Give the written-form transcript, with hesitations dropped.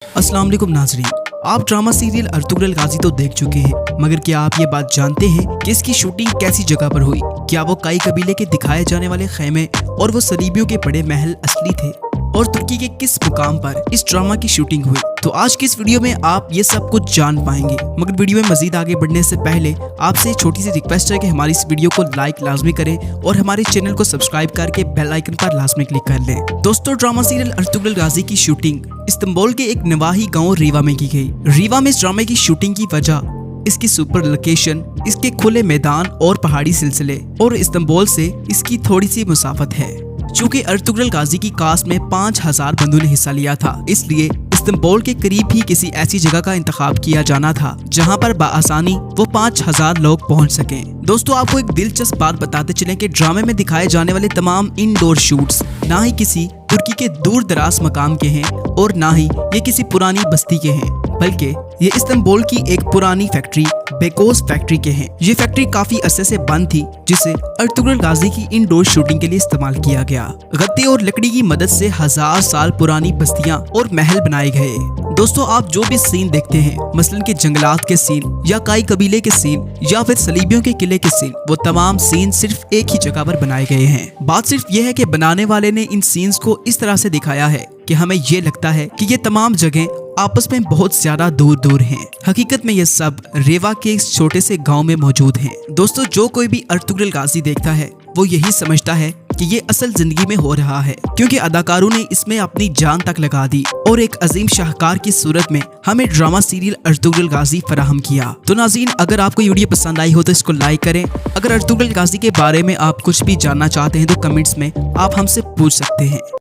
अस्सलाम वालेकुम नाज़रीन, आप ड्रामा सीरियल अर्तुगरुल गाजी तो देख चुके हैं, मगर क्या आप ये बात जानते हैं कि इसकी शूटिंग कैसी जगह पर हुई? क्या वो काई कबीले के दिखाए जाने वाले खेमे और वो सलीबियों के बड़े महल असली थे? और तुर्की के किस मुकाम पर इस ड्रामा की शूटिंग हुई? तो आज की इस वीडियो में आप ये सब कुछ जान पाएंगे। मगर वीडियो में मजीद आगे बढ़ने से पहले आपसे छोटी सी रिक्वेस्ट है कि हमारी इस वीडियो को लाइक लाजमी करें और हमारे चैनल को सब्सक्राइब करके बेल आइकन पर लाजमी क्लिक कर लें। दोस्तों, ड्रामा सीरियल अर्तुगरुल गाजी की शूटिंग इस्तांबुल के एक नवाही गाँव रीवा में की गई। रीवा में इस ड्रामे की शूटिंग की वजह इसकी सुपर लोकेशन, इसके खुले मैदान और पहाड़ी सिलसिले और इस्तांबुल से इसकी थोड़ी सी मुसाफत है। चूँकि अर्तुगरुल गाजी की कास्ट में 5000 बंदों ने हिस्सा लिया था, इसलिए इस्तांबुल के करीब ही किसी ऐसी जगह का इंतखाब किया जाना था जहां पर बआसानी वो 5000 लोग पहुंच सकें। दोस्तों, आपको एक दिलचस्प बात बताते चलें कि ड्रामे में दिखाए जाने वाले तमाम इंडोर शूट्स ना ही किसी तुर्की के दूर दराज मकाम के हैं और ना ही ये किसी पुरानी बस्ती के हैं, बल्कि ये इस्तांबुल की एक पुरानी फैक्ट्री बेकोस फैक्ट्री के हैं। ये फैक्ट्री काफी अरसे से बंद थी, जिसे अर्तुगरुल गाजी की इंडोर शूटिंग के लिए इस्तेमाल किया गया। गत्ते और लकड़ी की मदद से 1000 साल पुरानी बस्तियां और महल बनाए गए। दोस्तों, आप जो भी सीन देखते हैं, मसलन के जंगलात के सीन या काई कबीले के सीन या फिर सलीबियों के किले के सीन, वो तमाम सीन सिर्फ एक ही जगह पर बनाए गए हैं। बात सिर्फ ये है कि बनाने वाले ने इन सीन्स को इस तरह से दिखाया है कि हमें ये लगता है कि ये तमाम जगह आपस में बहुत ज्यादा दूर दूर हैं। हकीकत में ये सब रेवा के इस छोटे से गांव में मौजूद हैं। दोस्तों, जो कोई भी अर्तुगरुल गाजी देखता है वो यही समझता है कि ये असल जिंदगी में हो रहा है, क्योंकि अदाकारों ने इसमें अपनी जान तक लगा दी और एक अजीम शाहकार की सूरत में हमें ड्रामा सीरियल अर्तुगरुल गाजी फराहम किया। तो नाज़रीन, अगर आपको ये वीडियो पसंद आई हो तो इसको लाइक करें। अगर अर्तुगरुल गाजी के बारे में आप कुछ भी जानना चाहते हैं तो कमेंट्स में आप हमसे पूछ सकते हैं।